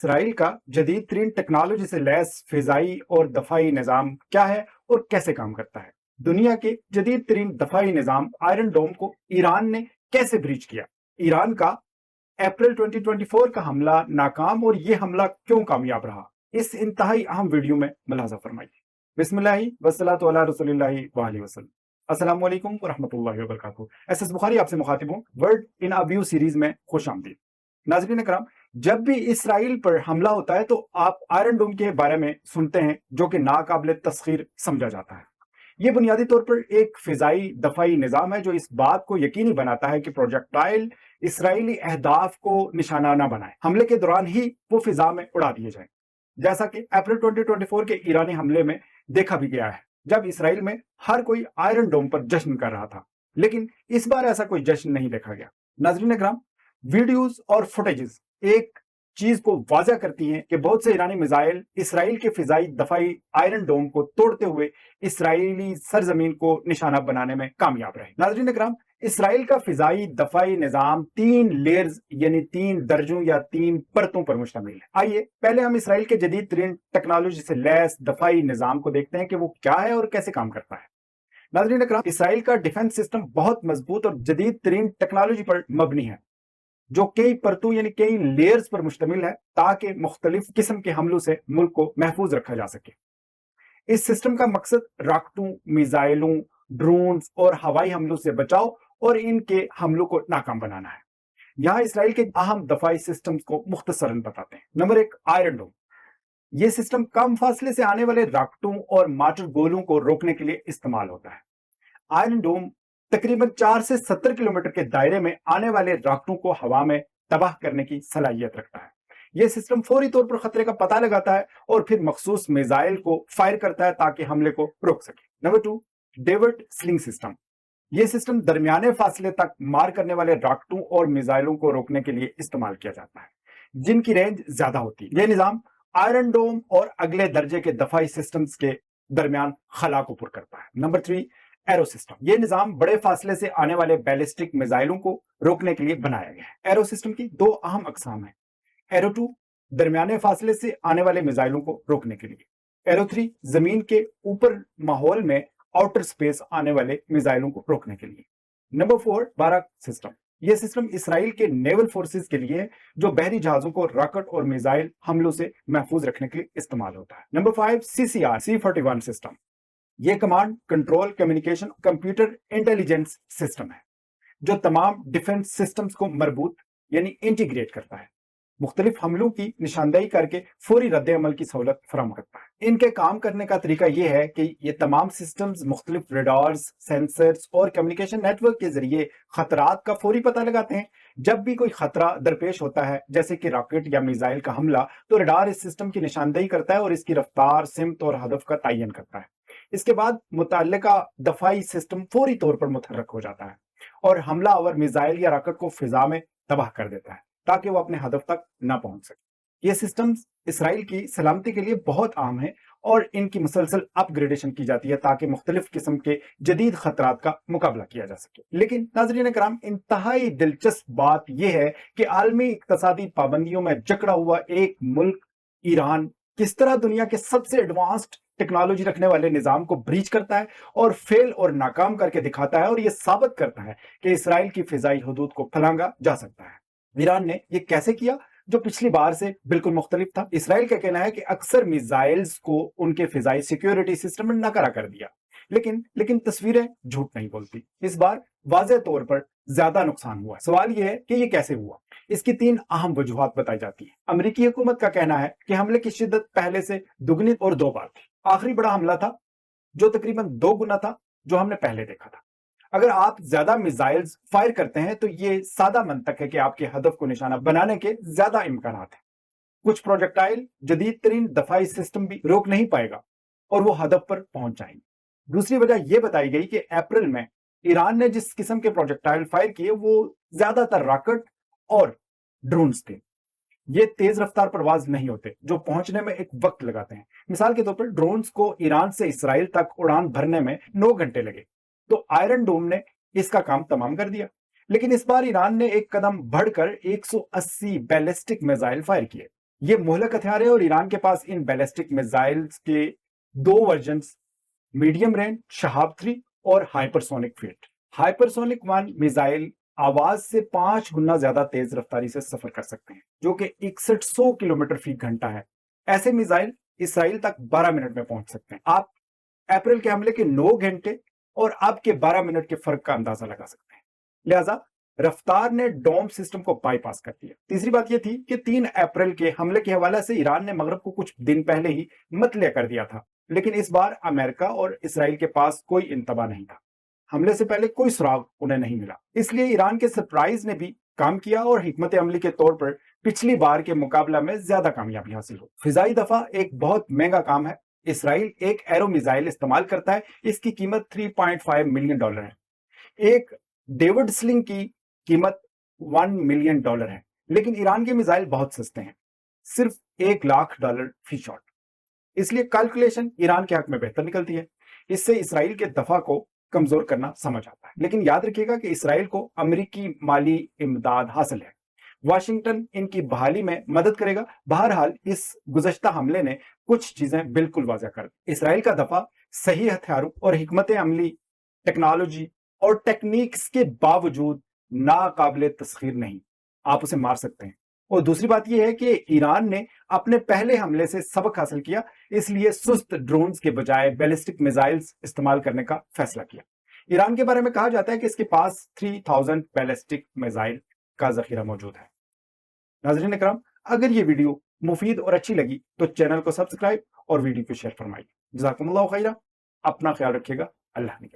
Israel का जदीद तरीन टेक्नोलॉजी से लैस फिजाई और दफाई निज़ाम क्या है और कैसे काम करता है? दुनिया के जदीद तरीन दफाई निज़ाम आयरन डोम को ईरान ने कैसे ब्रीच किया? ईरान का अप्रैल 2024 का हमला नाकाम और ये हमला क्यों कामयाब रहा? इस इंतहाई अहम वीडियो में मुलाहजा फरमाइए। बिस्मिल्लाहि वस्सलातु अला रसूलिल्लाहि व अलैहि वसल्लम। अस्सलामु अलैकुम व रहमतुल्लाहि व बरकातहू। एसएस बुखारी आपसे मुखातिब हूं। Word in a view series में खुश आमदीद। नाज़रीन करम, जब भी इसराइल पर हमला होता है तो आप आयरन डोम के बारे में सुनते हैं, जो कि नाकाबिल तस्खीर समझा जाता है। यह बुनियादी तौर पर एक फिजाई दफाई निज़ाम है जो इस बात को यकीनी बनाता है कि प्रोजेक्टाइल इसराइली अहदाफ को निशाना न बनाए, हमले के दौरान ही वो फिजा में उड़ा दिए जाए, जैसा कि अप्रैल 2024 के ईरानी हमले में देखा भी गया है, जब इसराइल में हर कोई आयरन डोम पर जश्न कर रहा था। लेकिन इस बार ऐसा कोई जश्न नहीं देखा गया। नाज़रीन इकराम, वीडियोस और फुटेजेस एक चीज को वाज़ा करती हैं कि बहुत से ईरानी मिसाइल इसराइल के फिजाई दफाई आयरन डोम को तोड़ते हुए इसराइली सरजमीन को निशाना बनाने में कामयाब रहे। नाज़रीन इकराम, इसराइल का फिजाई दफाई निजाम 3 लेयर्स यानी 3 दर्जों या 3 परतों पर मुश्तमिल है। आइए पहले हम इसराइल के जदीद तरीन टेक्नोलॉजी से लैस दफाई निजाम को देखते हैं कि वो क्या है और कैसे काम करता है। नाज़रीन इकराम, इसराइल का डिफेंस सिस्टम बहुत मजबूत और जदीद तरीन टेक्नोलॉजी पर मबनी है, जो कई परतों यानी कई लेयर्स पर मुश्तमिल है, ताकि मुख्तलिफ किस्म के हमलों से मुल्क को महफूज रखा जा सके। इस सिस्टम का मकसद रॉकेटों, मिसाइलों, ड्रोन्स और हवाई हमलों से बचाव और इनके हमलों को नाकाम बनाना है। यहाँ इसराइल के अहम दफाई सिस्टम्स को मुख्तसरन बताते हैं। नंबर 1, आयरन डोम। यह सिस्टम कम फासले से आने वाले रॉकेटों और मार्टर गोलों को रोकने के लिए इस्तेमाल होता है। आयरन डोम तकरीबन 4 से 70 किलोमीटर के दायरे में आने वाले रॉकेटों को हवा में तबाह करने की सलाहियत रखता है। यह सिस्टम फौरी तौर पर खतरे का पता लगाता है और फिर मखसूस मिसाइल को फायर करता है ताकि हमले को रोक सके। नंबर 2, डेवर्ट स्लिंग सिस्टम। यह सिस्टम दरमियाने फासले तक मार करने वाले रॉकेटों और मिसाइलों को रोकने के लिए इस्तेमाल किया जाता है, जिनकी रेंज ज्यादा होती है। यह निजाम आयरन डोम और अगले दर्जे के दफाई सिस्टम्स के दरमियान खला को पुर करता है। Number 3, arrow system. यह निजाम बड़े फासले से आने वाले बैलिस्टिक मिसाइलों को रोकने के लिए बनाया गया है। एरो सिस्टम की 2 अहम अकसाम है। एरो 2 दरमियाने फासले से आने वाले मिसाइलों को रोकने के लिए। एरो 3 जमीन के ऊपर माहौल में आउटर स्पेस आने वाले मिसाइलों को रोकने के लिए। Number 4, Barak system. यह सिस्टम इसराइल के नेवल फोर्सेस के लिए है, जो बहरी जहाजों को रॉकेट और मिसाइल हमलों से महफूज रखने के लिए इस्तेमाल होता है। Number 5, CCR C-41 system. यह command control communication computer intelligence system है, जो तमाम डिफेंस सिस्टम्स को मरबूत यानी इंटीग्रेट करता है, मुख्तलिफ हमलों की निशानदेही करके फौरी रद्द अमल की सहूलत फराहम करता है। इनके काम करने का तरीका यह है कि ये तमाम सिस्टम्स मुख्तलिफ रडार्स, सेंसर्स और कम्युनिकेशन नेटवर्क के जरिए खतरात का फौरी पता लगाते हैं। जब भी कोई खतरा दरपेश होता है, जैसे कि रॉकेट या मिसाइल का हमला, तो रडार इस सिस्टम की निशानदेही करता है और इसकी रफ्तार, सिमत और हदफ का तयन करता है। इसके बाद मुतल्लिका दफाई सिस्टम फौरी तौर पर मुतहर्रक हो जाता है और हमला आवर मिसाइल या रॉकेट को फिजा में तबाह कर देता है, ताकि वो अपने हदफ तक ना पहुंच सके। ये सिस्टम्स इसराइल की सलामती के लिए बहुत आम है और इनकी मुसलसल अपग्रेडेशन की जाती है ताकि मुख्तलिफ किस्म के जदीद खतरात का मुकाबला किया जा सके। लेकिन नाज़रीन कराम, इंतहाई दिलचस्प बात यह है कि आलमी इक्तसादी पाबंदियों में जकड़ा हुआ एक मुल्क ईरान किस तरह दुनिया के सबसे एडवांस्ड टेक्नोलॉजी रखने वाले निजाम को ब्रीच करता है और फेल और नाकाम करके दिखाता है, और यह साबित करता है कि इसराइल की फिजाई हदूद को फलांगा जा सकता है। ईरान ने यह कैसे किया, जो पिछली बार से बिल्कुल मुख्तलिफ था। इसराइल का कहना है कि अक्सर मिसाइल्स को उनके फिजाई सिक्योरिटी सिस्टम में नकारा कर दिया, लेकिन तस्वीरें झूठ नहीं बोलती। इस बार वाज़ेह तौर पर ज्यादा नुकसान हुआ। सवाल यह है कि यह कैसे हुआ। इसकी 3 अहम वजूहात बताई जाती है। अमेरिकी हुकूमत का कहना है कि हमले की शिद्दत पहले से दुगनी और 2 बार थी। आखिरी बड़ा हमला था जो तकरीबन 2 गुना था जो हमने पहले देखा था। अगर आप ज्यादा मिसाइल्स फायर करते हैं तो ये सादा मंतक है कि आपके हदफ को निशाना बनाने के ज्यादा इम्कान हैं। कुछ प्रोजेक्टाइल जदीद तरीन दफाई सिस्टम भी रोक नहीं पाएगा और वो हदफ पर पहुंच जाएंगे। दूसरी वजह यह बताई गई कि अप्रैल में ईरान ने जिस किस्म के प्रोजेक्टाइल फायर किए वो ज्यादातर रॉकेट और ड्रोन्स थे। ये तेज रफ्तार परवाज नहीं होते, जो पहुंचने में एक वक्त लगाते हैं। मिसाल के तौर पर ड्रोन्स को ईरान से इसराइल तक उड़ान भरने में 9 घंटे लगे, तो आयरन डोम ने इसका काम तमाम कर दिया। लेकिन इस बार ईरान ने एक कदम बढ़कर 180 बैलिस्टिक मिसाइल फायर किए, یہ مہلک ہتھیار ہے اور ایران کے پاس ان بیلسٹک میزائلز کے دو ورژنز میڈیم رینج شہاب 3 اور ہائپرسونک فیٹ۔ ہائپرسونک 1 میزائل آواز سے 5 گنا زیادہ تیز رفتاری سے سفر کر سکتے ہیں، جو کہ 6100 کلومیٹر فی گھنٹہ ہے۔ ایسے میزائل اسرائیل تک 12 منٹ میں پہنچ سکتے ہیں۔ آپ اپریل کے حملے کے 9 گھنٹے اور اب کے 12 منٹ کے فرق کا اندازہ لگا سکتے ہیں۔ لہٰذا رفتار نے ڈوم سسٹم کو بائی پاس کر دیا۔ تیسری بات یہ تھی کہ 3 اپریل کے حملے کے حوالے سے ایران نے مغرب کو کچھ دن پہلے ہی مطلع کر دیا تھا، لیکن اس بار امریکہ اور اسرائیل کے پاس کوئی انتباہ نہیں تھا۔ حملے سے پہلے کوئی سراغ انہیں نہیں ملا، اس لیے ایران کے سرپرائز نے بھی کام کیا اور حکمت عملی کے طور پر پچھلی بار کے مقابلہ میں زیادہ کامیابی حاصل ہو۔ فضائی دفاع ایک بہت مہنگا کام ہے۔ اسرائیل ایک ایرو میزائل استعمال کرتا ہے، اس کی قیمت $3.5 ملین ہے۔ ایک ڈیوڈ سلنگ کی قیمت $1 ملین ہے، لیکن ایران کے میزائل بہت سستے ہیں، صرف $1 لاکھ فی شاٹ۔ اس لیے کیلکولیشن ایران کے حق میں بہتر نکلتی ہے۔ اس سے اسرائیل کے دفاع کو کمزور کرنا سمجھ آتا ہے، لیکن یاد رکھیے گا کہ اسرائیل کو امریکی مالی امداد حاصل ہے۔ واشنگٹن ان کی بحالی میں مدد کرے گا۔ بہرحال اس گزشتہ حملے نے کچھ چیزیں بالکل واضح کر دی۔ اسرائیل کا دفاع صحیح ہتھیاروں اور حکمت عملی، ٹیکنالوجی اور ٹیکنیکس کے باوجود ناقابل تسخیر نہیں۔ آپ اسے مار سکتے ہیں۔ اور دوسری بات یہ ہے کہ ایران نے اپنے پہلے حملے سے سبق حاصل کیا، اس لیے سست ڈرونز کے بجائے بیلسٹک میزائلز استعمال کرنے کا فیصلہ کیا۔ ایران کے بارے میں کہا جاتا ہے کہ اس کے پاس 3000 بیلسٹک میزائل کا ذخیرہ موجود ہے۔ ناظرین اکرام، اگر یہ ویڈیو مفید اور اچھی لگی تو چینل کو سبسکرائب اور ویڈیو کو شیئر فرمائیے۔ جزاکم اللہ خیرہ، اپنا خیال رکھیے گا، اللہ نے